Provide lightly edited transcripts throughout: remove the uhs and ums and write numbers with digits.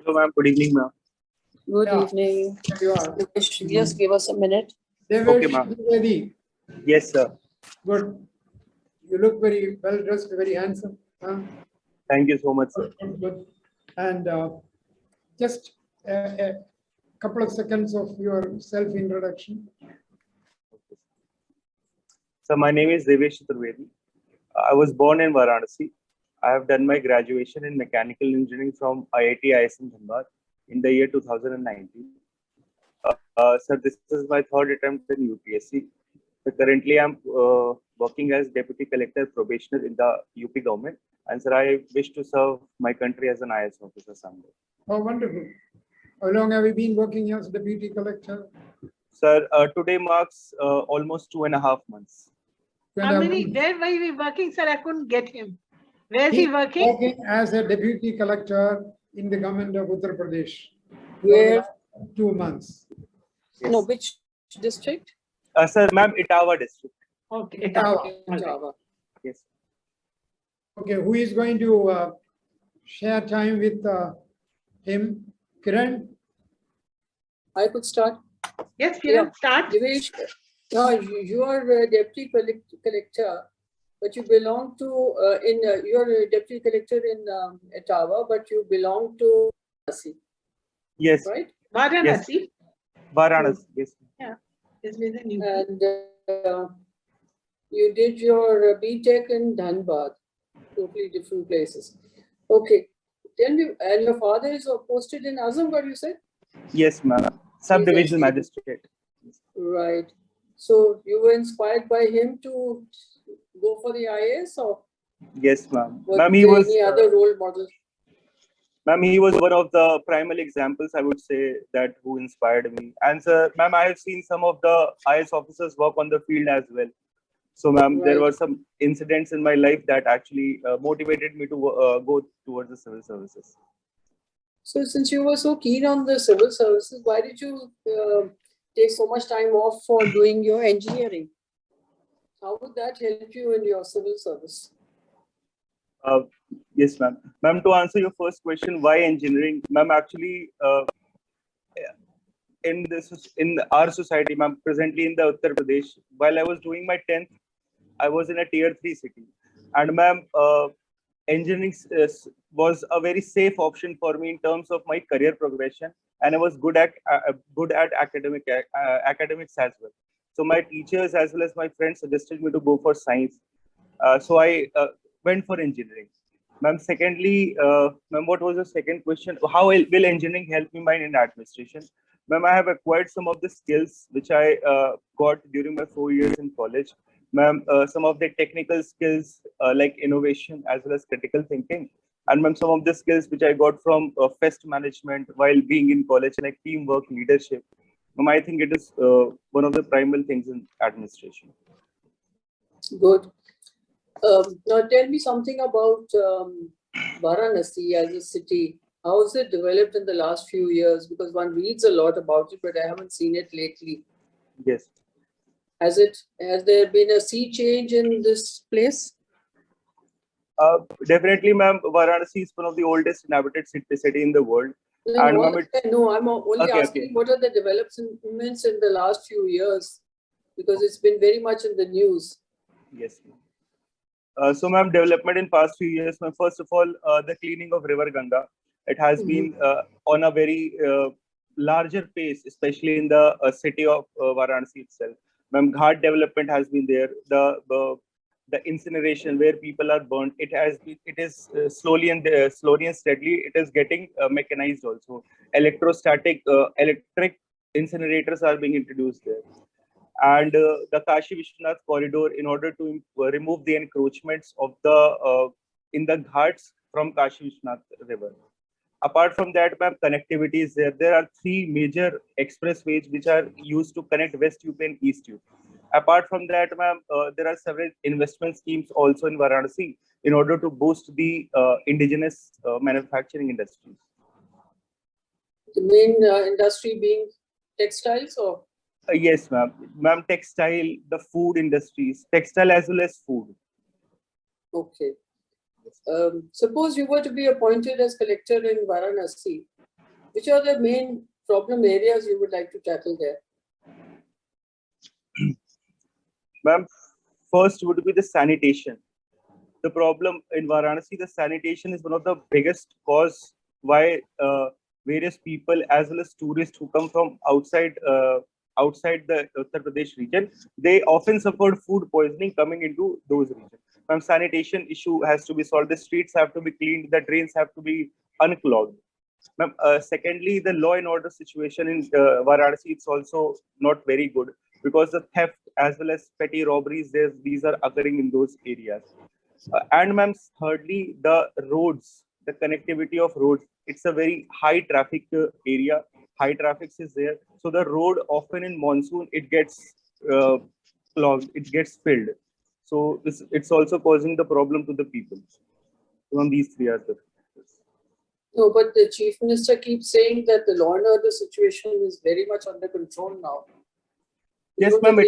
Hello, ma'am. Good evening, ma'am. Good evening. You are. Just give us a minute. Devesh, Okay, ma'am. ready? Yes, sir. Good. You look very well dressed, very handsome. Huh? Thank you so much, sir. Good. And just a couple of seconds of your self-introduction. So, my name is Devesh Chaturvedi. I was born in Varanasi. I have done my graduation in mechanical engineering from IIT-IAS in Dhanbad in the year 2019. Sir, this is my third attempt in UPSC. So currently, I'm working as Deputy Collector Probationer in the UP government. And sir, I wish to serve my country as an IAS officer someday. Oh, wonderful. How long have you been working as Deputy Collector? Sir, today marks almost 2.5 months. How many? Where were you working, sir? I couldn't get him. Where is he working? Working as a Deputy Collector in the government of Uttar Pradesh. Where? 2 months. Yes. No, which district? Sir, ma'am, Itawa district. Okay. Java. Yes. Okay, who is going to share time with him? Kiran? I could start. Yes, Kiran, Yeah. start. Devesh, you are a deputy collector, but you belong to you are a deputy collector in Ottawa, but you belong to Varanasi, Yes. right? Varanasi. Varanasi. Yes. Is within you. And you did your BTech in Dhanbad, totally different places. Okay, tell me, and your father is posted in Azamgarh, you said? Yes, ma'am. Subdivision magistrate. Right. So you were inspired by him to go for the IAS, or Yes, ma'am. was Ma'am, he there was. any other role model? Ma'am, he was one of the primary examples, I would say, that who inspired me. And sir, ma'am, I have seen some of the IAS officers work on the field as well. So, ma'am, there Right. were some incidents in my life that actually motivated me to go towards the civil services. So since you were so keen on the civil services, why did you take so much time off for doing your engineering? How would that help you in your civil service? Yes, ma'am. Ma'am, to answer your first question, why engineering? Ma'am, actually, in our society, ma'am, presently in the Uttar Pradesh, while I was doing my 10th, I was in a tier 3 city. And ma'am, engineering was a very safe option for me in terms of my career progression. And I was good at academics as well. So my teachers as well as my friends suggested me to go for science. So I went for engineering. Ma'am, secondly, ma'am, what was the second question? How will engineering help me in administration? Ma'am, I have acquired some of the skills which I got during my 4 years in college. Ma'am, some of the technical skills like innovation as well as critical thinking. And ma'am, some of the skills which I got from fest management while being in college, like teamwork, leadership. Ma'am, I think it is one of the primal things in administration. Good. Now tell me something about Varanasi as a city. How has it developed in the last few years? Because one reads a lot about it, but I haven't seen it lately. Yes. Has there been a sea change in this place? Definitely, ma'am. Varanasi is one of the oldest inhabited city in the world. No, And I'm only Okay, asking okay. what are the developments in the last few years? Because it's been very much in the news. Yes. So, ma'am, development in past few years. Ma'am, first of all, the cleaning of River Ganga. It has been on a very larger pace, especially in the city of Varanasi itself. Ma'am, Ghat development has been there. The incineration where people are burnt, it is slowly and steadily. It is getting mechanized also. Electric incinerators are being introduced there. And the Kashi Vishwanath corridor, in order to remove the encroachments of the in the ghats from Kashi Vishwanath river. Apart from that, ma'am, connectivity is there. There are 3 major expressways which are used to connect West UP and East UP. Apart from that, ma'am, there are several investment schemes also in Varanasi in order to boost the indigenous manufacturing industries. The main industry being textiles, or? Yes, ma'am. Ma'am, textile, the food industries, textile as well as food. Okay. Suppose you were to be appointed as collector in Varanasi. Which are the main problem areas you would like to tackle there? Ma'am, first would be the sanitation. The problem in Varanasi, the sanitation is one of the biggest cause why various people as well as tourists who come from outside the Uttar Pradesh region, they often suffered food poisoning coming into those regions. Ma'am, sanitation issue has to be solved. The streets have to be cleaned. The drains have to be unclogged. Ma'am, secondly, the law and order situation in Varanasi, it's also not very good because the theft as well as petty robberies, these are occurring in those areas. And ma'am, thirdly, the roads, the connectivity of roads, it's a very high traffic area. High traffic is there. So the road often in monsoon, it gets clogged, it gets filled. So it's also causing the problem to the people. So these three are the factors. No, but the Chief Minister keeps saying that the law and order situation is very much under control now. Yes, ma'am.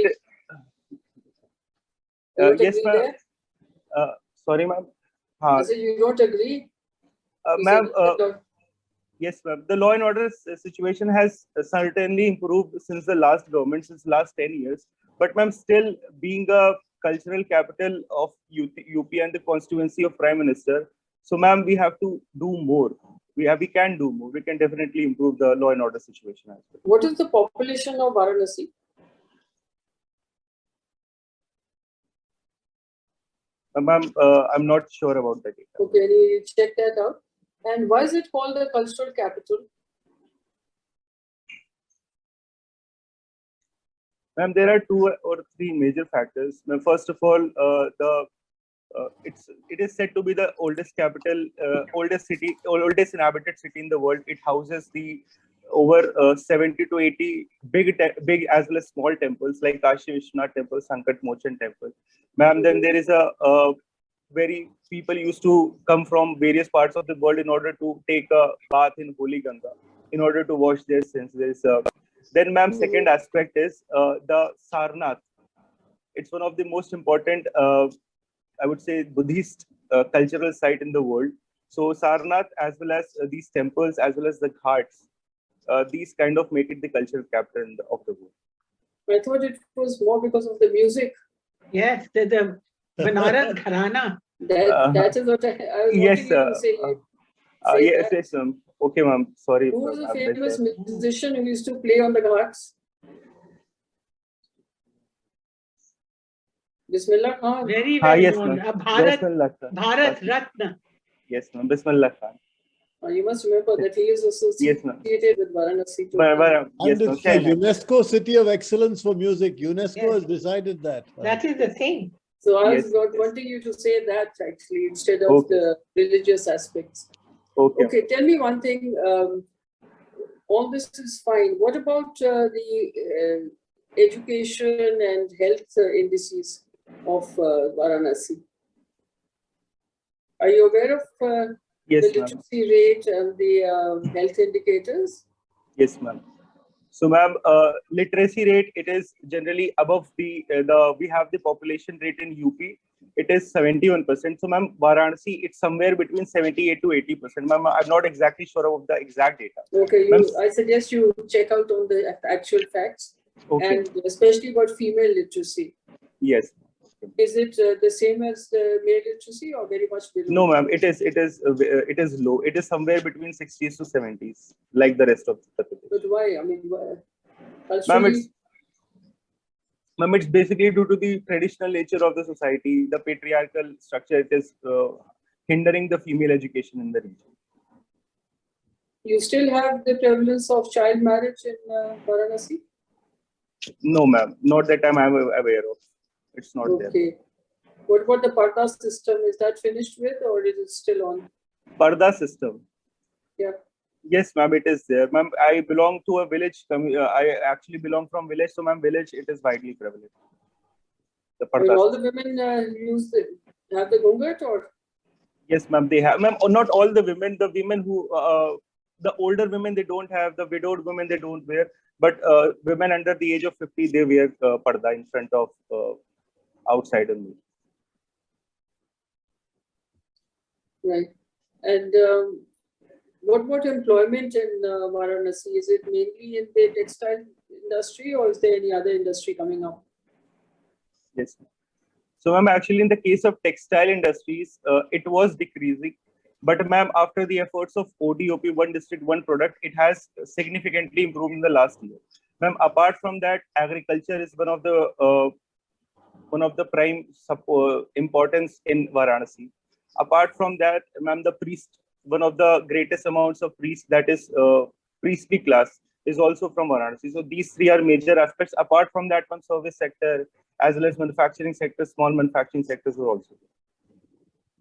Yes, ma'am. There? Sorry, ma'am. I said you don't agree? Ma'am, yes, ma'am. The law and order situation has certainly improved since the last government, since last 10 years. But ma'am, still being a cultural capital of UP and the constituency of Prime Minister, so ma'am, we have to do more. We can do more. We can definitely improve the law and order situation as well. What is the population of Varanasi? Ma'am, I'm not sure about that data. Okay, you check that out. And why is it called the cultural capital? Ma'am, there are 2 or 3 major factors. Ma'am, first of all, it is said to be the oldest capital, oldest inhabited city in the world. It houses the over 70 to 80 big as well as small temples like Kashi Vishwanath Temple, Sankat Mochan Temple. Ma'am, then there is a very people used to come from various parts of the world in order to take a bath in Holy Ganga, in order to wash their sins. Then, ma'am, second aspect is the Sarnath. It's one of the most important, I would say, Buddhist cultural site in the world. So Sarnath, as well as these temples, as well as the ghats, these kind of make it the cultural capital of the world. I thought it was more because of the music. Yes, the Banaras Gharana. That is what I was yes, wanting you to say. Yes, yes, ma'am. Okay, ma'am. Sorry. Who was a famous musician who used to play on the ghats? Bismillah Khan. Very well yes, known. Bharat Ratna. Yes, ma'am. Bismillah Khan. You must remember that he is associated with Varanasi too. Yes, and it's the UNESCO City of Excellence for Music. UNESCO has decided that. That is the thing. So I was wanting you to say that actually instead of the religious aspects. Okay, tell me one thing. All this is fine. What about the education and health indices of Varanasi? Are you aware of the literacy rate and the health indicators? Yes, ma'am. So, ma'am, literacy rate, it is generally above we have the population rate in UP. It is 71%. So, ma'am, Varanasi, it's somewhere between 78 to 80%. Ma'am, I'm not exactly sure of the exact data. Okay, I suggest you check out on the actual facts, and especially about female literacy. Yes. Is it the same as the male literacy or very much below? No, ma'am. It is low. It is somewhere between 60s to 70s, like the rest of the population. But why? I mean, Ma'am, it's basically due to the traditional nature of the society, the patriarchal structure. It is hindering the female education in the region. You still have the prevalence of child marriage in Varanasi? No, ma'am. Not that I'm aware of. It's not there. Okay. What about the Parda system? Is that finished with or is it still on? Parda system? Yeah. Yes, ma'am, it is there. Ma'am, I belong to a village. I actually belong from village. So, ma'am, village, it is widely prevalent. The Parda all the women have the gungat or? Yes, ma'am, they have. Ma'am, not all the women. The women who, the older women, they don't have. The widowed women, they don't wear. But women under the age of 50, they wear parda in front of outside only. Right. And What about employment in Varanasi? Is it mainly in the textile industry, or is there any other industry coming up? Yes. So, ma'am, actually, in the case of textile industries, it was decreasing. But, ma'am, after the efforts of ODOP, one district, one product, it has significantly improved in the last year. Ma'am, apart from that, agriculture is one of the prime importance in Varanasi. Apart from that, ma'am, the priest, one of the greatest amounts of priests, that is priestly class, is also from Varanasi. So these three are major aspects. Apart from that, one service sector as well as manufacturing sector, small manufacturing sectors were also there.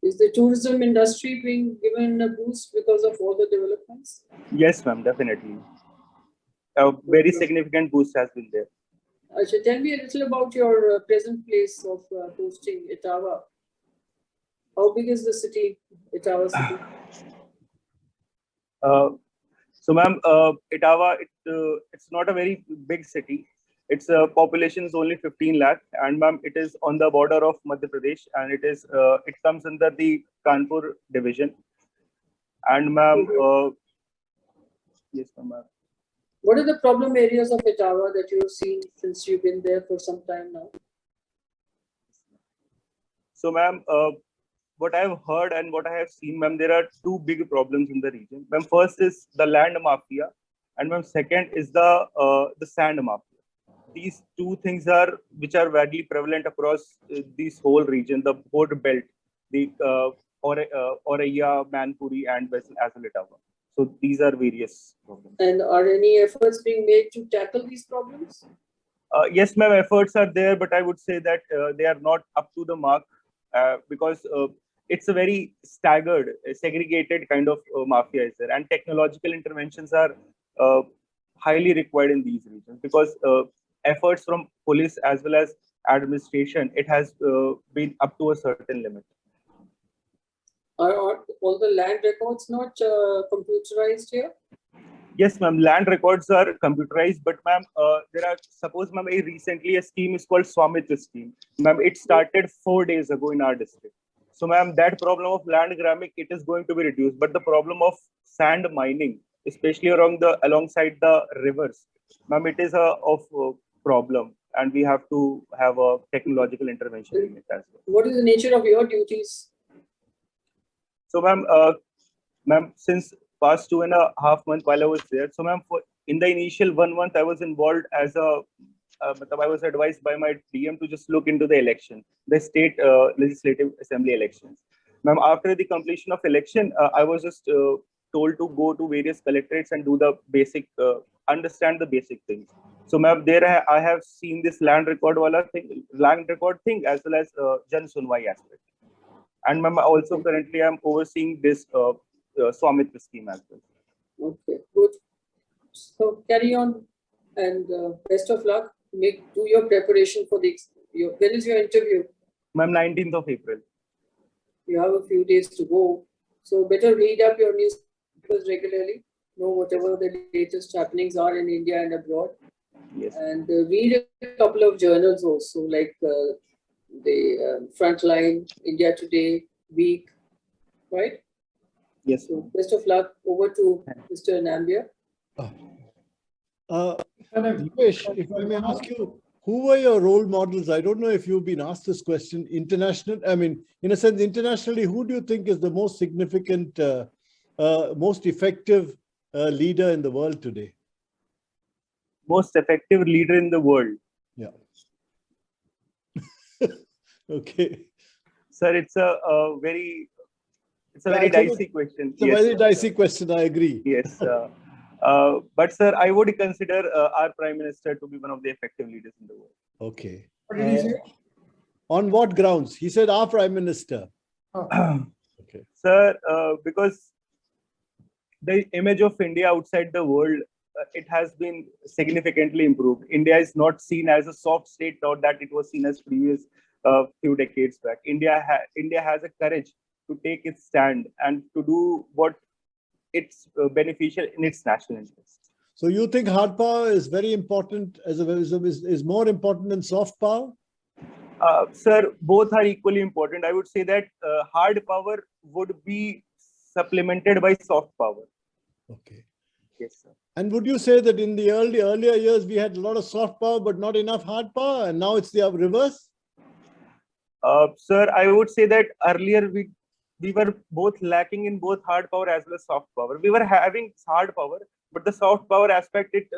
Is the tourism industry being given a boost because of all the developments? Yes, ma'am, definitely. A very significant boost has been there. Asha, tell me a little about your present place of hosting, Etawah. How big is the city, Etawah city? So, ma'am, Etawah, it's not a very big city. Its population is only 15 lakh, and ma'am, it is on the border of Madhya Pradesh, and it comes under the Kanpur division. And ma'am, yes, ma'am. What are the problem areas of Etawah that you've seen since you've been there for some time now? So, ma'am, what I have heard and what I have seen, ma'am, there are two big problems in the region. Ma'am, first is the land mafia, and ma'am, second is the sand mafia. These two things which are widely prevalent across this whole region, the border belt, the Auraiya, Manpuri, and as well Etawah. So these are various problems. And are any efforts being made to tackle these problems? Yes, ma'am, efforts are there, but I would say that they are not up to the mark because it's a very staggered, segregated kind of mafia is there, and technological interventions are highly required in these regions because efforts from police as well as administration, it has been up to a certain limit. Are all the land records not computerized here? Yes, ma'am. Land records are computerized, but ma'am, suppose, ma'am, recently a scheme is called Swamitra scheme. Ma'am, it started 4 days ago in our district. So, ma'am, that problem of land grabbing, it is going to be reduced. But the problem of sand mining, especially alongside the rivers, ma'am, it is a problem, and we have to have a technological intervention in it as well. What is the nature of your duties? So, ma'am, since past 2.5 months while I was there, so ma'am, in the initial 1 month, I was involved as I was advised by my DM to just look into the election, the state legislative assembly elections. Ma'am, after the completion of election, I was just told to go to various collectorates and do the basic, understand the basic things. So, ma'am, there I have seen this land record thing as well as Jan Sunwai aspect. And ma'am, also currently I'm overseeing this Swamitra scheme as well. Okay, good. So carry on, and best of luck. Do your preparation for when is your interview? Ma'am, 19th of April. You have a few days to go, so better read up your newspapers regularly. Know whatever the latest happenings are in India and abroad. Yes. And read a couple of journals also, like the Frontline, India Today, Week, right? Yes. So best of luck. Over to Mr. Nambiar. Devesh, if I may ask you, who were your role models? I don't know if you've been asked this question. In a sense, internationally, who do you think is the most significant, most effective leader in the world today? Most effective leader in the world. Yeah. Okay. Sir, it's a very dicey question. It's a very dicey question, I agree. Yes. But sir, I would consider our Prime Minister to be one of the effective leaders in the world. Okay. What did he say? On what grounds? He said our Prime Minister. Oh. Okay. Sir, because the image of India outside the world, it has been significantly improved. India is not seen as a soft state now that it was seen as previous few decades back. India has a courage to take its stand and to do what it's beneficial in its national interest. So you think hard power is very important is more important than soft power? Sir, both are equally important. I would say that hard power would be supplemented by soft power. Okay. Yes, sir. And would you say that in the earlier years, we had a lot of soft power, but not enough hard power, and now it's the reverse? Sir, I would say that earlier we were both lacking in both hard power as well as soft power. We were having hard power, but the soft power aspect, it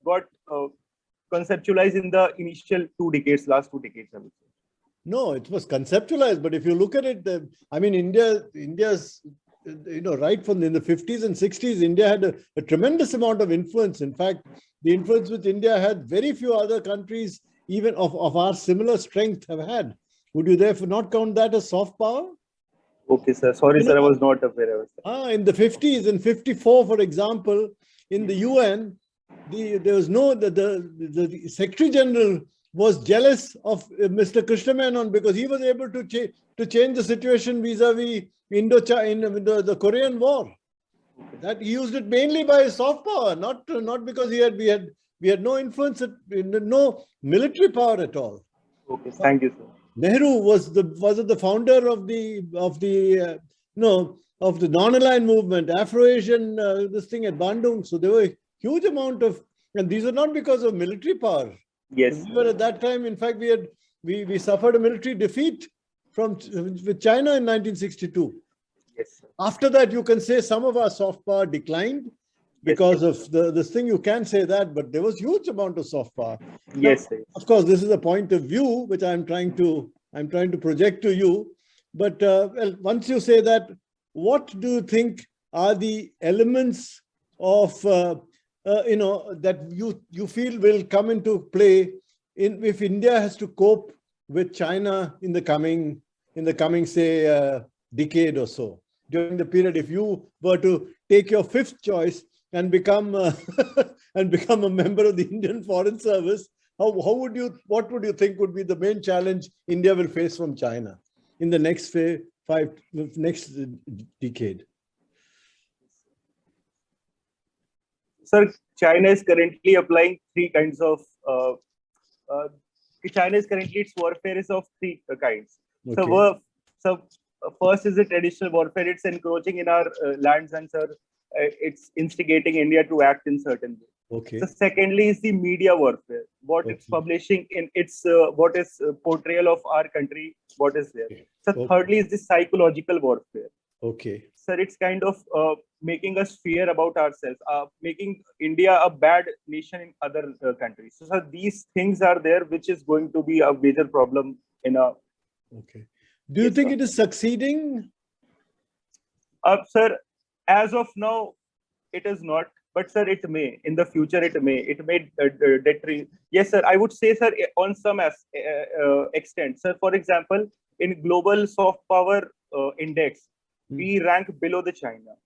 got conceptualized in the initial last 2 decades, I would say. No, it was conceptualized, but if you look at it, I mean, India's, right from in the 50s and 60s, India had a tremendous amount of influence. In fact, the influence which India had, very few other countries, even of our similar strength, have had. Would you therefore not count that as soft power? Okay, sir. Sorry, sir. I was not aware of that. In the 50s, in 54, for example, in the UN, there was the Secretary General was jealous of Mr. Krishna Menon because he was able to change the situation vis-a-vis the Korean War. That he used it mainly by soft power, not because we had no influence, no military power at all. Okay, thank you, sir. Nehru was the founder of the non-aligned movement, Afro-Asian this thing at Bandung. So there were a huge amount of, and these are not because of military power. Yes. We were at that time. In fact, we suffered a military defeat with China in 1962. Yes, sir. After that, you can say some of our soft power declined because of this thing. You can say that, but there was huge amount of soft power. Yes, now, sir. of course, this is a point of view which I'm trying to project to you. But well, once you say that, what do you think are the elements of that you feel will come into play if India has to cope with China in the coming say decade or so? During the period, if you were to take your fifth choice and become a member of the Indian Foreign Service, what would you think would be the main challenge India will face from China in the next next decade? Sir, China is currently applying three kinds of. China is currently, its warfare is of three kinds. Okay. So first is the traditional warfare. It's encroaching in our lands, and sir, it's instigating India to act in certain way. Okay. So secondly is the media warfare. What it's publishing in its what is portrayal of our country, what is there. So thirdly is the psychological warfare. Okay. Sir, it's kind of making us fear about ourselves, making India a bad nation in other countries. So sir, these things are there, which is going to be a major problem in a. Okay. Do you think it is succeeding? Sir, as of now, it is not. But sir, it may. In the future, it may deteriorate. Yes, sir. I would say, sir, on some extent, sir. For example, in global soft power index, we rank below the China.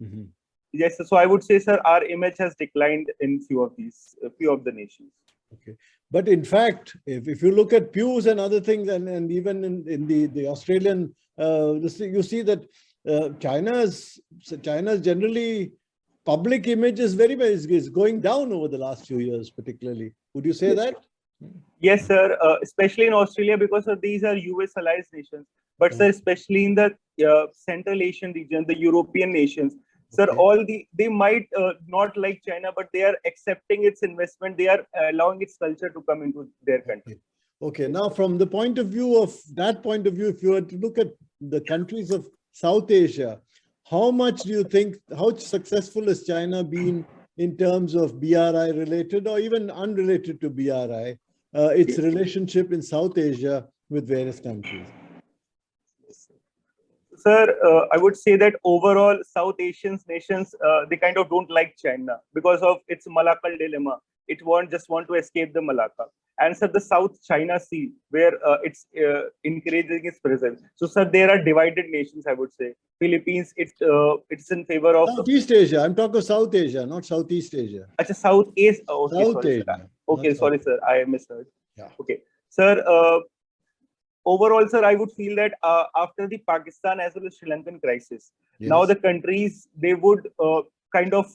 Mm-hmm. Yes, sir. So I would say, sir, our image has declined in few of the nations. Okay. But in fact, if you look at Pew's and other things, and even in the Australian, you see that China's generally public image is is going down over the last few years, particularly. Would you say that? Yes, sir. Especially in Australia, because these are US allies nations. But sir, especially in the Central Asian region, the European nations, sir, they might not like China, but they are accepting its investment. They are allowing its culture to come into their country. Okay. Now, from the point of view if you were to look at the countries of South Asia, how successful has China been in terms of BRI related or even unrelated to BRI, its relationship in South Asia with various countries? Sir, I would say that overall South Asian nations, they kind of don't like China because of its Malacca dilemma. It just want to escape the Malacca. And sir, the South China Sea, where it's increasing its presence. So sir, there are divided nations, I would say. Philippines, it's in favor of Southeast Asia. I'm talking South Asia, not Southeast Asia. Achha, Southeast. Okay, South sorry, Asia. sir. Okay, sorry, sir. I misheard. Yeah. Okay, sir. Overall, sir, I would feel that after the Pakistan as well as Sri Lankan crisis, now the countries, they would kind of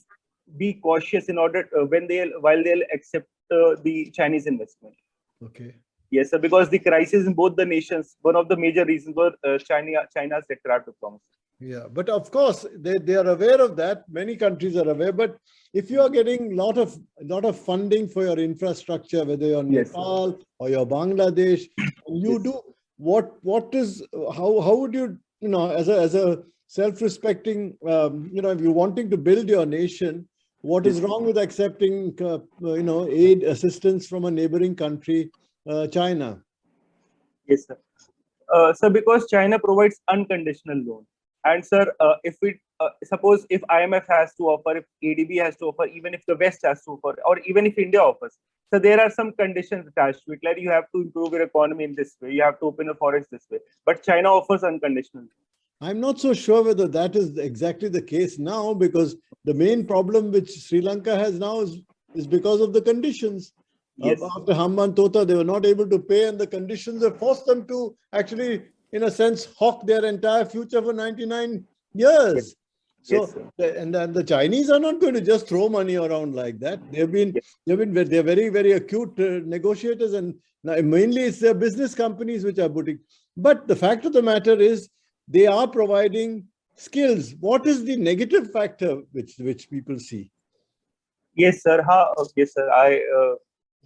be cautious in order while they'll accept the Chinese investment. Okay. Yes, sir, because the crisis in both the nations, one of the major reasons were China's detractive diplomacy. Yeah, but of course they are aware of that. Many countries are aware. But if you are getting lot of funding for your infrastructure, whether you're Yes, Nepal or you're Bangladesh, you Yes. do what is how would you as a self-respecting if you're wanting to build your nation, what is Yes. wrong with accepting aid assistance from a neighboring country, China? Yes, sir. Sir, because China provides unconditional loan. And sir, if we suppose if IMF has to offer, if ADB has to offer, even if the West has to offer, or even if India offers, so there are some conditions attached to it. Like you have to improve your economy in this way, you have to open a forest this way. But China offers unconditional. I'm not so sure whether that is exactly the case now, because the main problem which Sri Lanka has now is because of the conditions. Yes. After Hambantota, they were not able to pay, and the conditions have forced them to actually, in a sense, hawk their entire future for 99 years. Yes. So, and the Chinese are not going to just throw money around like that. They're very, very acute negotiators, and mainly it's their business companies which are putting. But the fact of the matter is, they are providing skills. What is the negative factor which people see? Yes, sir. Okay, sir. I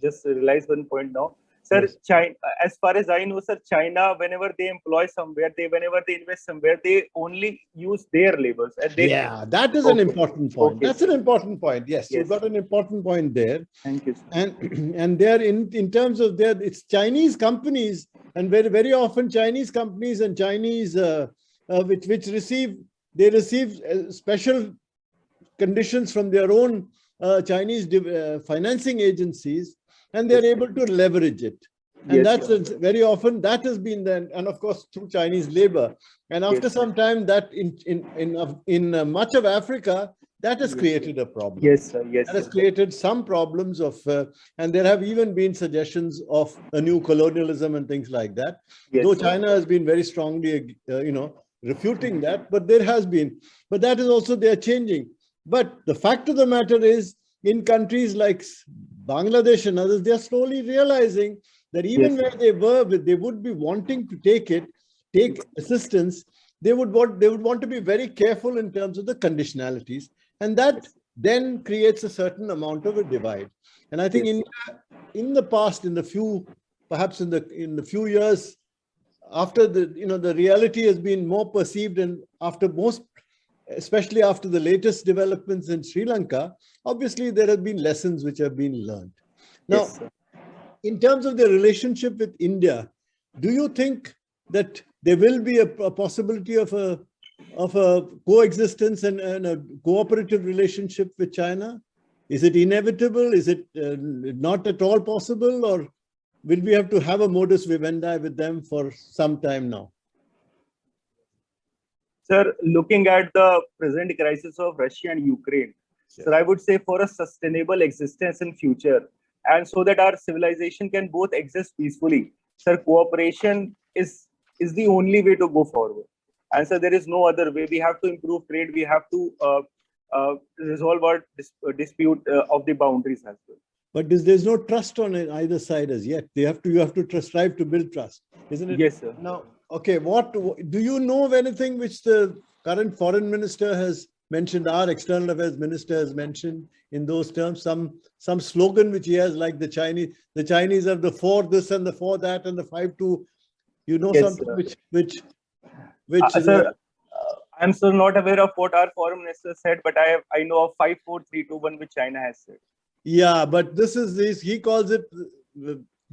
just realized one point now. Sir, Yes. China, as far as I know, sir, China, whenever they employ somewhere, whenever they invest somewhere, they only use their labors. And they, Yeah, that is an important point. Okay, That's sir. an important point. Yes, Yes. you've got an important point there. Thank you, sir. And they're in terms of it's Chinese companies, and very often Chinese companies and Chinese which receive special conditions from their own Chinese financing agencies, and they're able to leverage it. And Yes, that's very often that has been then, and of course through Chinese labor. And after Yes. some time, that in much of Africa, that has created a problem. Yes, sir. Yes, That has sir. created some problems of, and there have even been suggestions of a new colonialism and things like that. Yes, Though sir. China has been very strongly, refuting that, but there has been. But that is also they're changing. But the fact of the matter is, in countries like Bangladesh and others, they're slowly realizing that even Yes. where they would be wanting to take assistance, they would want to be very careful in terms of the conditionalities, and that then creates a certain amount of a divide. And I think Yes. in the past, in the few years after the reality has been more perceived, and especially after the latest developments in Sri Lanka, obviously there have been lessons which have been learned. Now, Yes, sir. in terms of their relationship with India, do you think that there will be a possibility of a coexistence and a cooperative relationship with China? Is it inevitable? Is it not at all possible? Or will we have to have a modus vivendi with them for some time now? Sir, looking at the present crisis of Russia and Ukraine, sir, I would say for a sustainable existence in future, and so that our civilization can both exist peacefully, sir, cooperation is the only way to go forward. And so there is no other way. We have to improve trade. We have to resolve our dispute of the boundaries as well. But there's no trust on either side as yet. You have to strive to build trust, isn't it? Yes, sir. Now, okay, what do you know of anything which the current foreign minister has mentioned, our external affairs minister has mentioned in those terms, some slogan which he has, like the Chinese have the 4 this and the 4 that and the 5-2. You know, Yes, something sir. which Sir, I'm still not aware of what our foreign minister said, but I know of 5, 4, 3, 2, 1, which China has said. Yeah, but he calls it,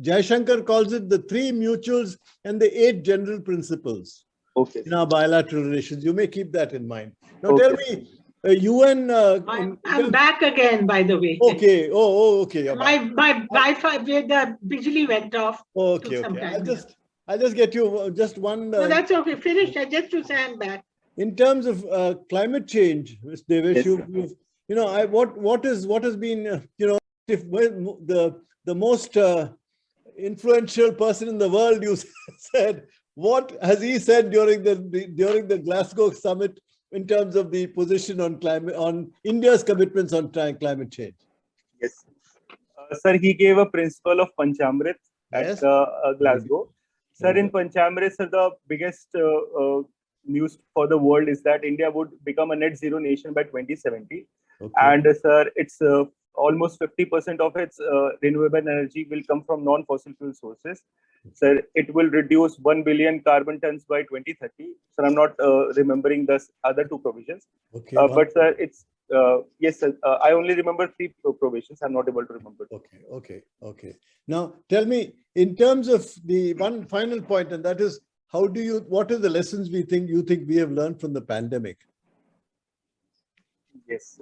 Jaishankar calls it the 3 mutuals and the 8 general principles. Okay. In our bilateral relations. You may keep that in mind. Now Okay. tell me, UN... I'm back again, by the way. Okay. Oh, okay. You're My back. Wi-Fi, the Bijli went off. Okay. I'll just get you just one... No, that's okay. Finished. I just to say I'm back. In terms of climate change, Mr. Devesh, Yes, what has been, if the most influential person in the world, you said, what has he said during the Glasgow summit in terms of the position on India's commitments on climate change? Yes. Sir, he gave a principle of Panchamrit at Glasgow. Sir, in Panchamrit, sir, the biggest news for the world is that India would become a net zero nation by 2070. Okay. And sir, it's almost 50% of its renewable energy will come from non-fossil fuel sources. Sir, it will reduce 1 billion carbon tons by 2030. Sir, I'm not remembering the other two provisions. Okay. But sir, it's yes, sir, I only remember three provisions. I'm not able to remember. Okay. Now, tell me, in terms of the one final point, and that is, what are the lessons you think we have learned from the pandemic? Yes.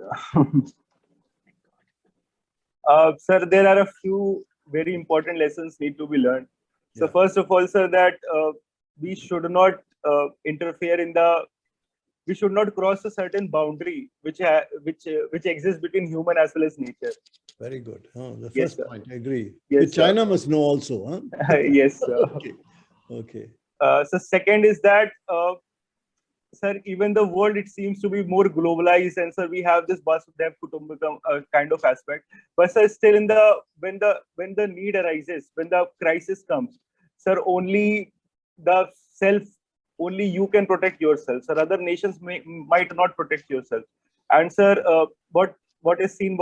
Sir, there are a few very important lessons need to be learned. So Yeah. first of all, sir, that we should not interfere we should not cross a certain boundary which exists between human as well as nature. Very good. The Yes, first sir. point, I agree. Yes, Which China must know also. Huh? Yes, sir. Okay. So second is that, sir, even the world, it seems to be more globalized, and sir, we have this Vasudev Kutumbakam kind of aspect. But sir, still when the need arises, when the crisis comes, sir, only you can protect yourself. Sir, other nations might not protect yourself. And sir, what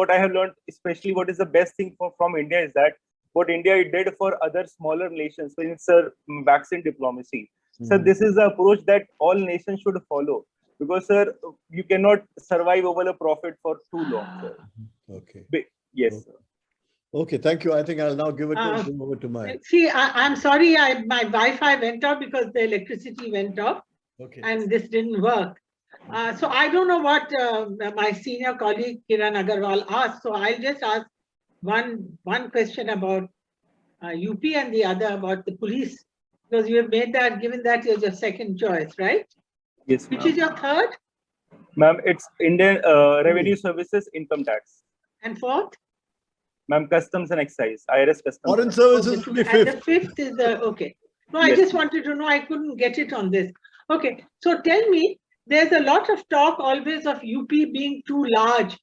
I have learned, especially what is the best thing from India is that what India did for other smaller nations, when it's vaccine diplomacy. So this is the approach that all nations should follow, because sir, you cannot survive over a profit for too long, sir. Okay. Yes, sir. Okay, thank you. I think I'll now give it over to my. See, I'm sorry, my Wi-Fi went off because the electricity went off. Okay. And this didn't work. So I don't know what my senior colleague Kiran Agarwal asked. So I'll just ask one question about UP and the other about the police, because you have given that as your second choice, right? Yes, Which is your third? Ma'am, it's Indian Revenue Services, Income Tax. And fourth? Ma'am, Customs and Excise, IRS Customs. Foreign Services will be fifth. And the fifth is okay. No, Yes. I just wanted to know, I couldn't get it on this. Okay, so tell me, there's a lot of talk always of UP being too large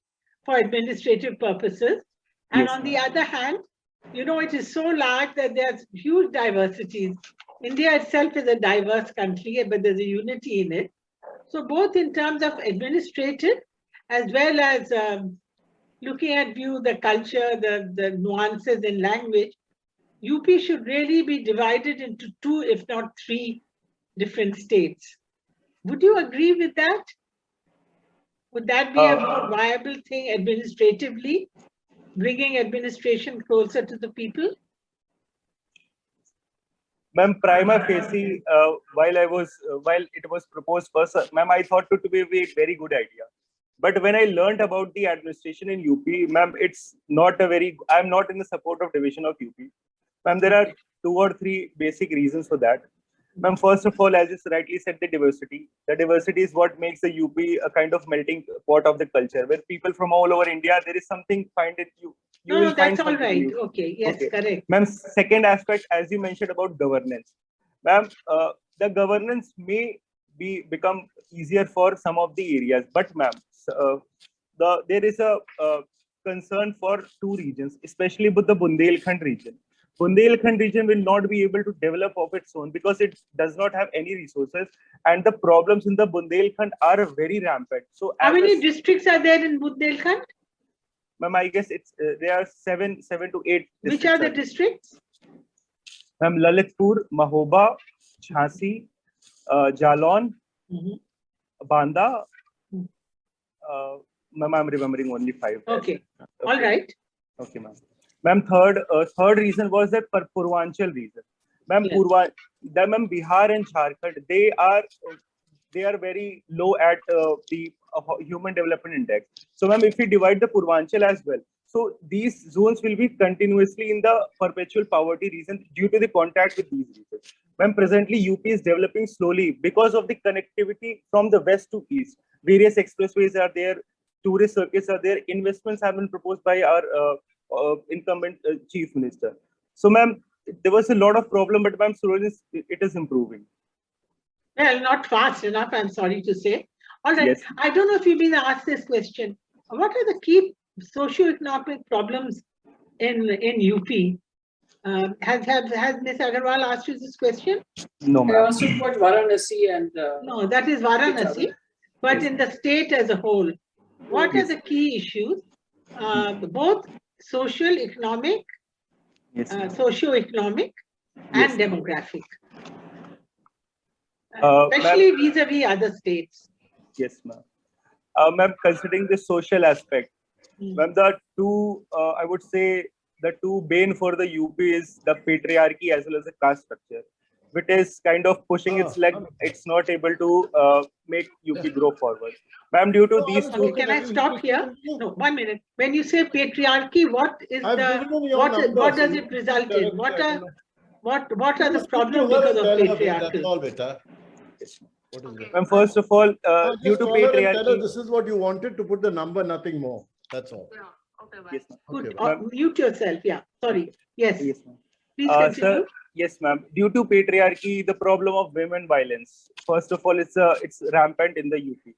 for administrative purposes. And Yes, on the other hand, it is so large that there's huge diversities. India itself is a diverse country, but there's a unity in it. So both in terms of administrative as well as looking at the culture, the nuances in language, UP should really be divided into two, if not three, different states. Would you agree with that? Would that be a more viable thing administratively, bringing administration closer to the people? Ma'am, prima facie, while it was proposed first, ma'am, I thought it to be a very good idea. But when I learned about the administration in UP, ma'am, it's not I'm not in the support of division of UP. Ma'am, there are 2 or 3 basic reasons for that. Ma'am, first of all, as you rightly said, the diversity. The diversity is what makes the UP a kind of melting pot of the culture, where people from all over India, there is something you No, will find that's all something right. new. Okay, yes, Okay. correct. Ma'am, second aspect, as you mentioned about governance. Ma'am, the governance may become easier for some of the areas, but ma'am, there is a concern for 2 regions, especially with the Bundelkhand region. Bundelkhand region will not be able to develop of its own because it does not have any resources, and the problems in the Bundelkhand are very rampant. So, how many districts are there in Bundelkhand? Ma'am, I guess there are 7 to 8. Which are the districts? Ma'am, Lalitpur, Mahoba, Jhansi, Jalon, Banda. Ma'am, I'm remembering only 5. Okay. All right. Okay, ma'am. Ma'am, third reason was that Purvanchal region. Ma'am, yes. Ma'am, Bihar and Jharkhand, they are very low at the Human Development Index. So, ma'am, if we divide the Purvanchal as well, so these zones will be continuously in the perpetual poverty region due to the contact with these regions. Ma'am, presently UP is developing slowly because of the connectivity from the west to east. Various expressways are there, tourist circuits are there, investments have been proposed by our incumbent chief minister. So, ma'am, there was a lot of problem, but ma'am, slowly it is improving. Well, not fast enough, I'm sorry to say. All right. Yes. I don't know if you've been asked this question. What are the key socioeconomic problems in UP? Has Ms. Agarwal asked you this question? No, I ma'am. asked you about Varanasi and No, that is Varanasi. But Yes. in the state as a whole, what are Yes. the key issues? Both social, economic, Yes, ma'am. socio-economic Yes, and ma'am. demographic, Ma'am, especially vis-a-vis other states. yes, ma'am. Ma'am, considering the social aspect, ma'am, the two, I would say, the two bane for the UP is the patriarchy as well as the caste structure, which is kind of pushing its leg. It's not able to make UP grow forward. Ma'am, due to these two. Okay, can I stop here? No, 1 minute. When you say patriarchy, what is what does it result in? What are the problems because of patriarchy? Ma'am, first of all, due to patriarchy. This is what you wanted, to put the number, nothing more. That's all. Yes, ma'am. Good. Okay, Mute yourself. Yeah. Sorry. Yes. Yes, ma'am. Please continue. Sir, yes, ma'am. Due to patriarchy, the problem of women violence. First of all, it's rampant in the UP.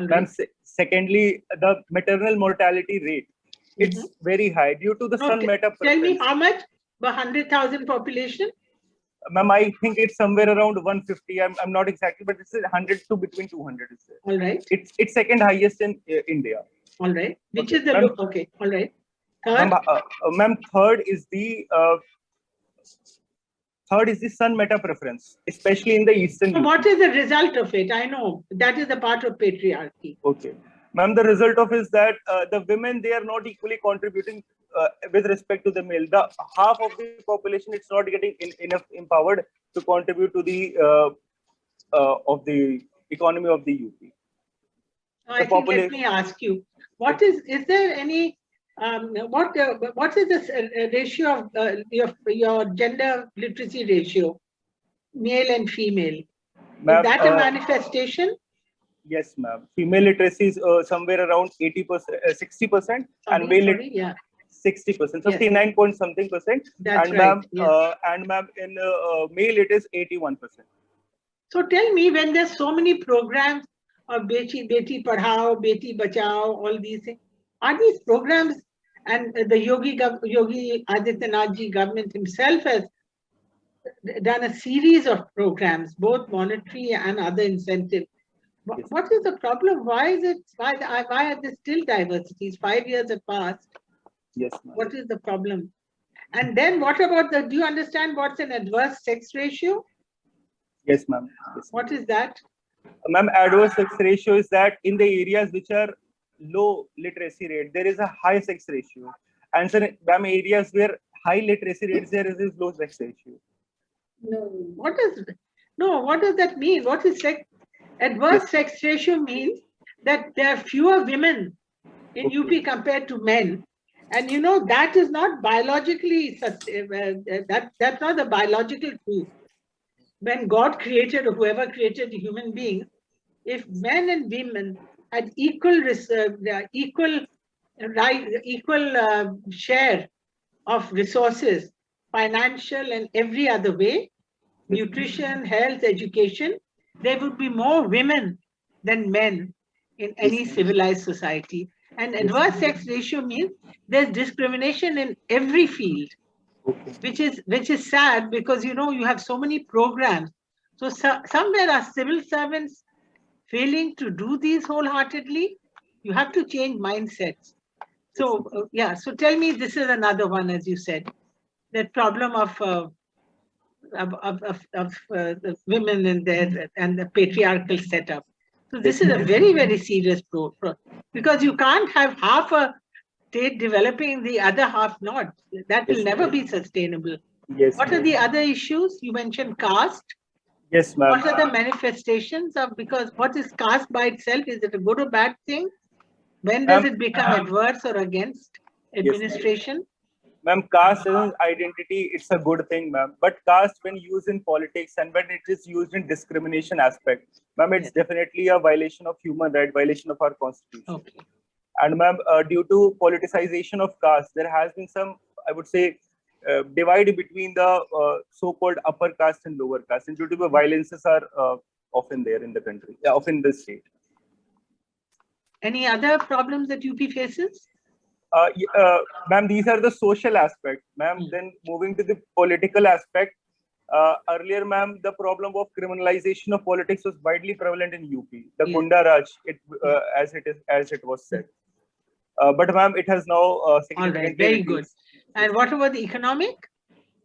Ma'am, secondly, the maternal mortality rate, it's very high due to the sun meta preference. Tell me how much per 100,000 population? Ma'am, I think it's somewhere around 150. I'm not exactly, but it's 100 to between 200. All right. It's second highest in India. All right. Which Okay. is the Ma'am, okay. All right. Third. Ma'am, third is the sun meta preference, especially in the eastern. So what is the result of it? I know that is the part of patriarchy. Okay, ma'am, the result of is that the women, they are not equally contributing with respect to the male. The half of the population, it's not getting enough empowered to contribute to the of the economy of the UP. I think let me ask you, what is there any what is the ratio of your gender literacy ratio, male and female? Is that a manifestation? Yes, ma'am. Female literacy is somewhere around 80%, 60%, and male 60%, 59 point something percent. That's and right. Ma'am, in male it is 81%. So tell me, when there's so many programs of Beti Padhao, Beti Bachao, all these things, are these programs, and the Yogi Adityanath ji government himself has done a series of programs, both monetary and other incentives. Yes. What is the problem? Why are there still diversities? 5 years have passed. Yes, what is the problem? And then what about do you understand what's an adverse sex ratio? Yes, ma'am. Yes, what is that? Ma'am, adverse sex ratio is that in the areas which are low literacy rate, there is a high sex ratio. And so, ma'am, areas where high literacy rates, there is low sex ratio. No. What does that mean? What is sex? Adverse sex ratio means that there are fewer women in UP compared to men. And you know, that is not biologically, that's not the biological truth. When God created, or whoever created human beings, if men and women had equal share of resources, financial and every other way, nutrition, health, education, there would be more women than men in any civilized society. And adverse sex ratio means there's discrimination in every field, which is sad, because you know you have so many programs. So somewhere are civil servants failing to do these wholeheartedly. You have to change mindsets. So yeah, so tell me, this is another one, as you said, that problem of the women and the patriarchal setup. So this is a very, very serious problem, because you can't have half a state developing, the other half not. That will never be sustainable. Yes. What are the other issues? You mentioned caste. Yes, ma'am. What are the manifestations of, because what is caste by itself? Is it a good or bad thing? When does it become adverse or against administration? Ma'am, caste as an identity, it's a good thing, ma'am. But caste, when used in politics and when it is used in discrimination aspect, ma'am, it's definitely a violation of human right, violation of our constitution. Okay. And ma'am, due to politicization of caste, there has been some, I would say, divide between the so-called upper caste and lower caste. And due to the violences are often there in the country, often in the state. Any other problems that UP faces? Ma'am, these are the social aspect, ma'am. Then moving to the political aspect, earlier, ma'am, the problem of criminalization of politics was widely prevalent in UP. The Gunda Raj, as it was said. But ma'am, it has now significantly All right, very good. reduced. And what about the economic?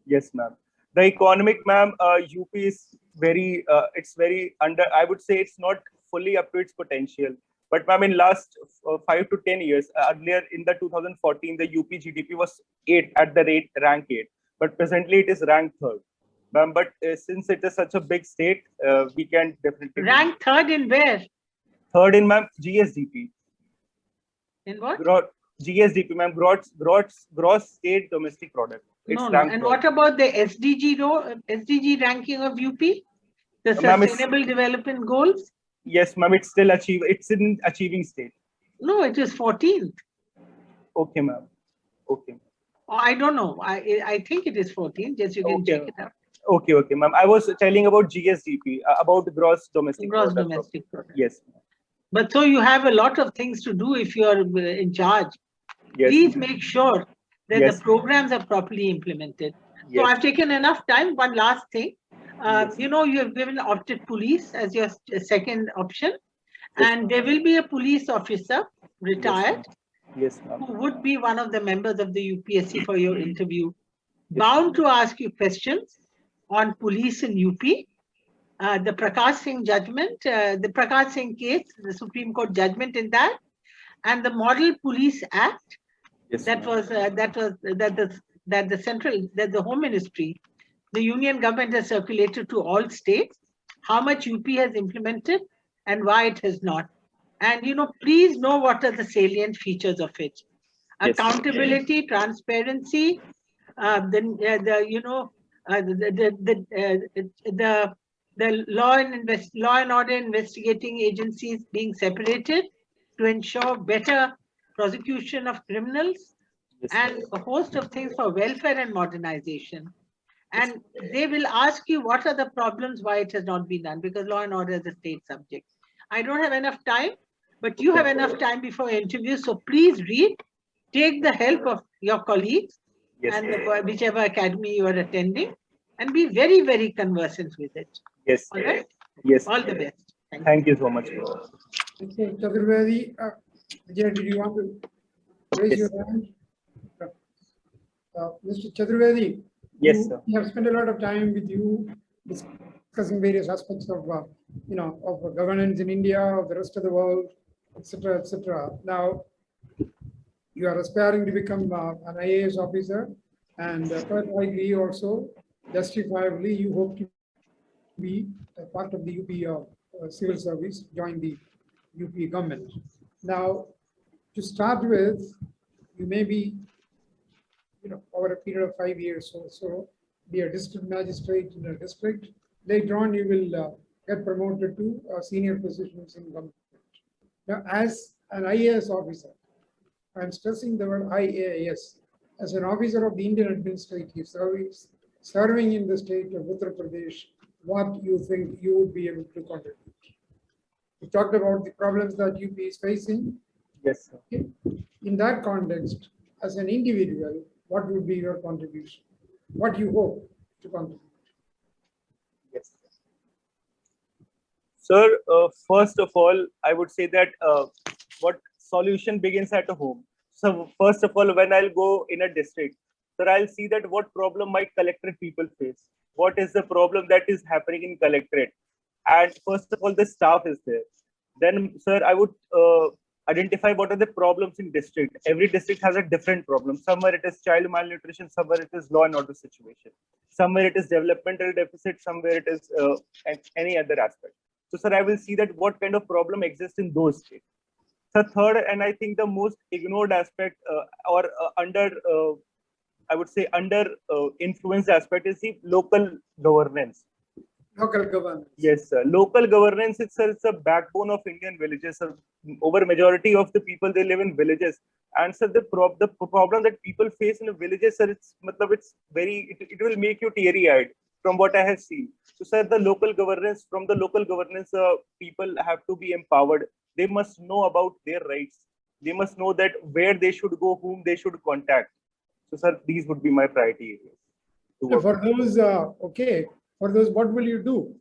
Yes, ma'am. The economic, ma'am, UP is very, it's very under, I would say it's not fully up to its potential. But ma'am, in last 5 to 10 years, earlier in the 2014, the UP GDP was 8 at the rank 8. But presently it is ranked 3rd. Ma'am, but since it is such a big state, we can definitely... Rank 3rd in where? 3rd in, ma'am, GSDP. In what? GSDP, ma'am, gross state domestic product. It's No. And what about the SDG ranking of UP? The Sustainable Development Goals? Yes, ma'am, it's still it's in achieving state. No, it is 14th. Okay, ma'am. Okay. Oh, I don't know. I think it is 14th. Just you can check it out. Okay, ma'am. I was telling about GSDP, about gross domestic product. Yes. But so you have a lot of things to do if you are in charge. Yes. Please make sure that the programs are properly implemented. Yes. So I've taken enough time. One last thing. You know, you have given opted police as your second option. Yes, and there will be a police officer, retired, yes, who would be one of the members of the UPSC for your interview, bound to ask you questions on police in UP, the Prakash Singh judgment, the Prakash Singh case, the Supreme Court judgment in that, and the Model Police Act, yes, that the Home Ministry, the Union government has circulated to all states, how much UP has implemented and why it has not. And, you know, please know what are the salient features of it. Yes. Accountability, transparency, the law and order investigating agencies being separated to ensure better prosecution of criminals, yes, and a host of things for welfare and modernization. And they will ask you what are the problems, why it has not been done, because law and order is a state subject. I don't have enough time, but you have enough time before interview. So please read, take the help of your colleagues, yes, and whichever academy you are attending, and be very, very conversant with it. Yes. All right? Yes. All the best. Thank you so much. Okay, Chaturvedi, Vijay, did you want to raise your hand? Mr. Chaturvedi. Yes, sir. We have spent a lot of time with you discussing various aspects of, of governance in India, of the rest of the world, etc., etc. Now, you are aspiring to become an IAS officer, and quite likely also, justifiably, you hope to be a part of the UP civil service, join the UP government. Now, to start with, you may be, over a period of 5 years or so, be a district magistrate in a district. Later on, you will get promoted to senior positions in government. Now, as an IAS officer, I'm stressing the word IAS, as an officer of the Indian Administrative Service, serving in the state of Uttar Pradesh, what you think you would be able to contribute. We talked about the problems that UP is facing. Yes, sir. Okay. In that context, as an individual, what would be your contribution? What you hope to contribute? Yes. Sir, first of all, I would say that what solution begins at home. So first of all, when I'll go in a district, sir, I'll see that what problem my collectorate people face. What is the problem that is happening in collectorate? And first of all, the staff is there. Then, sir, I would identify what are the problems in district. Every district has a different problem. Somewhere it is child malnutrition, somewhere it is law and order situation. Somewhere it is developmental deficit, somewhere it is any other aspect. So, sir, I will see that what kind of problem exists in those states. So, third, and I think the most ignored aspect or I would say under influenced aspect is the local governance. Local governance. Yes, sir. Local governance itself is a backbone of Indian villages. Sir. Over majority of the people, they live in villages. And sir, the problem that people face in the villages, sir, it will make you teary-eyed from what I have seen. So, sir, the local governance, people have to be empowered. They must know about their rights. They must know that where they should go, whom they should contact. So, sir, these would be my priority areas. So for those, okay, for those, what will you do?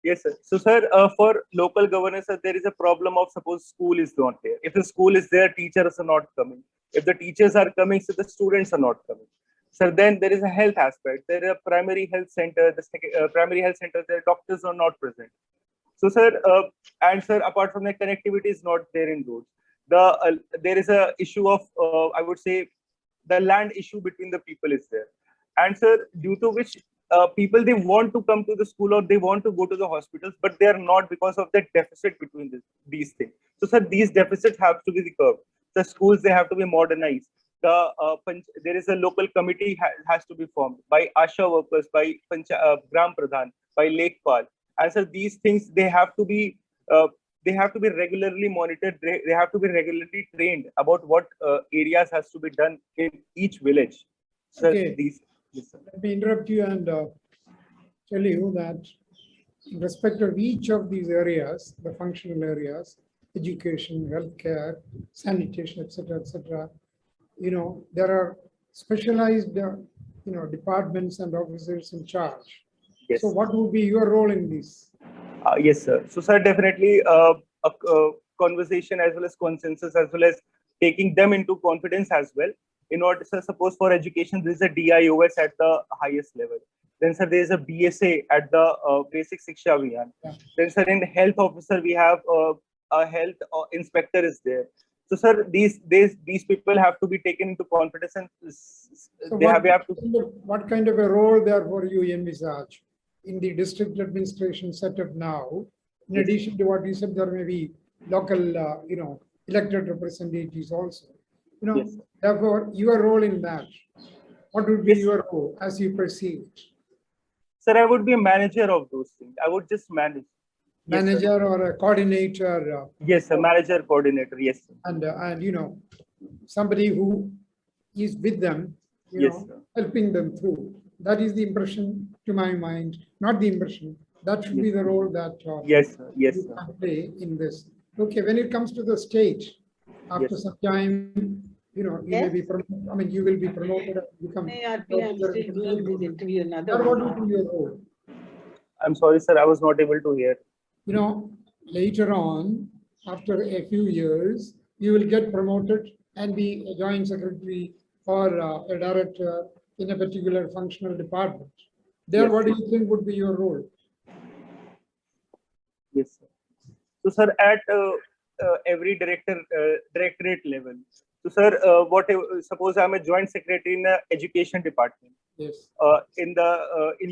Yes, sir. So, sir, for local governance, sir, there is a problem of suppose school is not there. If the school is there, teachers are not coming. If the teachers are coming, so the students are not coming. So then there is a health aspect. There is a primary health center. The primary health center, the doctors are not present. So, sir, and sir, apart from that, connectivity is not there in roads. There is a issue of, I would say, the land issue between the people is there. And sir, due to which people, they want to come to the school or they want to go to the hospitals, but they are not because of that deficit between these things. So, sir, these deficits have to be curbed. The schools, they have to be modernized. There is a local committee has to be formed by ASHA workers, by Gram Pradhan, by Lekpal. And so these things, they have to be regularly monitored. They have to be regularly trained about what areas has to be done in each village. So Okay. Yes, sir. Let me interrupt you and tell you that in respect of each of these areas, the functional areas, education, healthcare, sanitation, etc., there are specialized, departments and officers in charge. Yes. So what would be your role in this? Yes, sir. So, sir, definitely a conversation as well as consensus, as well as taking them into confidence as well. In order, sir, suppose for education, there is a DIOS at the highest level. Then, sir, there is a BSA at the Basic Shiksha Abhiyan. Yeah. Then, sir, in health officer, we have a health inspector is there. So, sir, these people have to be taken into confidence, and So we have to. what kind of a role therefore you envisage in the district administration setup now? In Yes. addition to what you said, there may be local, elected representatives also. Yes. Therefore, your role in that, what would be Yes. your role as you perceive it? Sir, I would be a manager of those things. I would just manage. Yes, sir. Manager or a coordinator? Yes, sir. Manager, coordinator. Yes, sir. And somebody who is with them, Yes, sir. helping them through. That is the impression to my mind, not the impression. That should be Yes. the role that Yes, sir. Yes, you sir. can play in this. Okay, when it comes to the state, after Yes. some time, you may be promoted. I mean, you will be promoted and become. I'm still doing this interview another What one. would be your role? I'm sorry, sir. I was not able to hear. Later on, after a few years, you will get promoted and be a joint secretary or a director in a particular functional department. There, Yes. what do you think would be your role? Yes, sir. So, sir, at every directorate level. So, sir, suppose I'm a joint secretary in the education department. Yes. In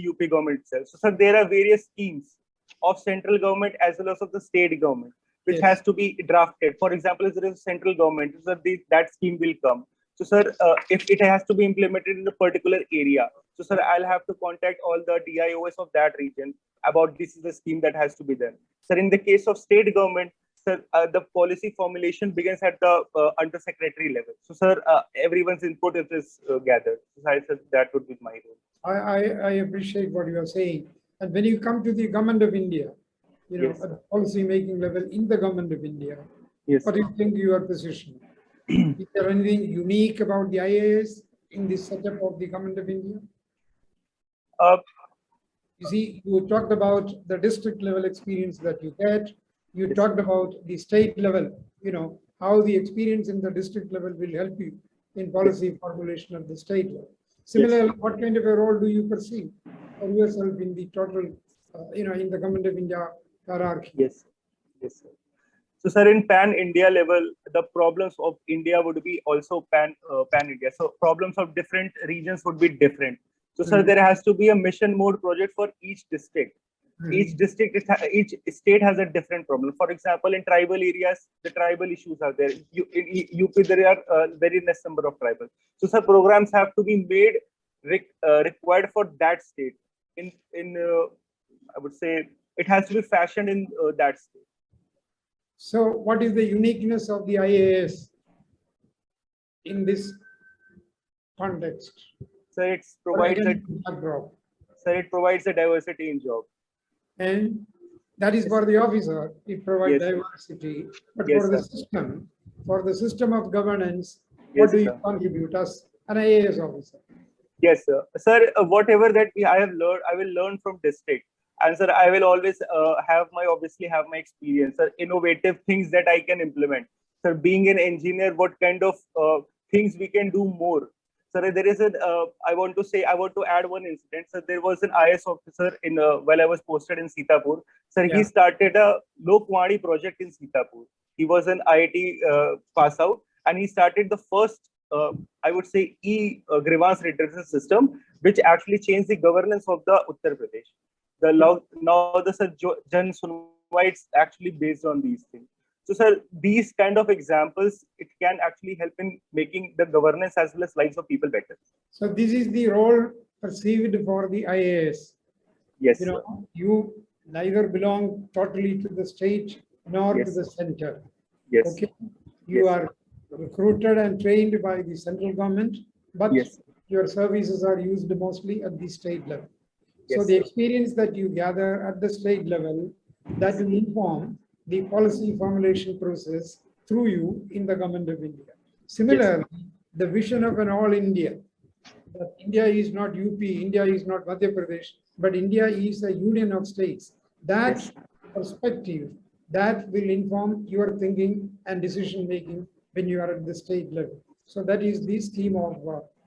UP government itself. So, sir, there are various schemes of central government as well as of the state government, which Yes. has to be drafted. For example, if there is central government, so that scheme will come. So, sir, if it has to be implemented in a particular area, so, sir, I'll have to contact all the DIOs of that region about this is the scheme that has to be done. Sir, in the case of state government, sir, the policy formulation begins at the under-secretary level. So, sir, everyone's input is gathered. So, I said that would be my role. I appreciate what you are saying. And when you come to the government of India, Yes, at sir. policy making level in the government of India, Yes. what do you think your position? Is there anything unique about the IAS in this setup of the government of India? You see, you talked about the district level experience that you get. You Yes. talked about the state level, how the experience in the district level will help you in policy formulation at the state level. Similarly, what kind of a role do you perceive for yourself in the total, in the government of India hierarchy? Yes. Yes, sir. So, sir, in pan-India level, the problems of India would be also pan-India. So, problems of different regions would be different. So, sir, Mhm. there has to be a mission mode project for each district. Mhm. Each district, each state has a different problem. For example, in tribal areas, the tribal issues are there. In UP, there are very less number of tribal. So, sir, programs have to be made required for that state. I would say it has to be fashioned in that state. So what is the uniqueness of the IAS in this context? So it provides Again, backdrop. it provides a diversity in job. And That is for the officer, we provide Yes, sir. diversity, but Yes, for the system of governance, Yes, what do you sir. contribute as an IAS officer? Yes, sir. Sir, whatever that I have learned, I will learn from district. And sir, I will always obviously have my experience, sir, innovative things that I can implement. Sir, being an engineer, what kind of things we can do more? Sir, there is I want to add one incident. Sir, there was an IAS officer while I was posted in Sitapur. Sir, Yeah. he started a Lokwani project in Sitapur. He was an IIT pass out, and he started the first, I would say, grievance redressal system, which actually changed the governance of the Uttar Pradesh. Now the Jan Sunwai is actually based on these things. So, sir, these kind of examples, it can actually help in making the governance as well as lives of people better. So this is the role perceived for the IAS. Yes, You sir. know, you neither belong totally to the state nor Yes, to the center. Yes. Okay, you Yes. are recruited and trained by the central government, but Yes. your services are used mostly at the state level. So Yes, the sir. experience that you gather at the state level, that will inform the policy formulation process through you in the government of India. Similarly, the vision of an all India, that India is not UP, India is not Madhya Pradesh, but India is a union of states. That Yes. perspective, that will inform your thinking and decision making when you are at the state level. So that is the scheme of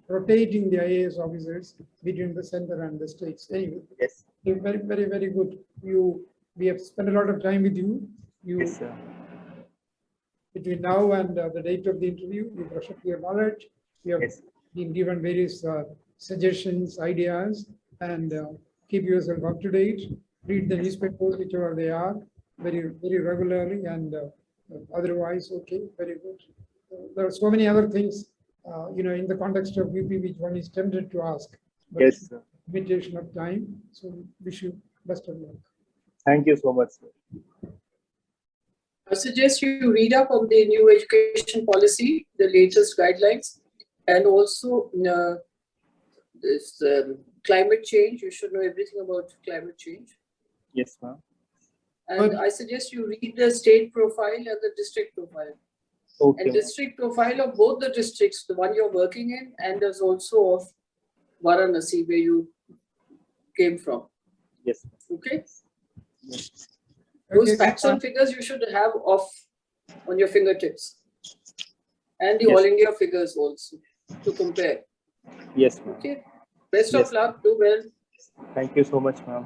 rotating the IAS officers between the center and the states. Anyway, Yes. very, very, very good. We have spent a lot of time with you. Yes, sir. Between now and the date of the interview, you brush up your knowledge. You have Yes. been given various suggestions, ideas, and keep yourself up to date. Read the newspapers, whichever they are, very, very regularly, and otherwise, okay, very good. There are so many other things, in the context of UP, which one is tempted to ask, but Yes, sir. limitation of time. So wish you best of luck. Thank you so much, sir. I suggest you read up on the new education policy, the latest guidelines, and also this climate change. You should know everything about climate change. Yes, ma'am. And But- I suggest you read the state profile and the district profile. Okay. And district profile of both the districts, the one you're working in, and there's also of Varanasi, where you came from. Yes. Okay? Yes. Those Okay, facts and figures you should have on your fingertips. And the Yes. All India figures also to compare. Yes, ma'am. Okay? Best Yes. of luck. Do well. Thank you so much, ma'am.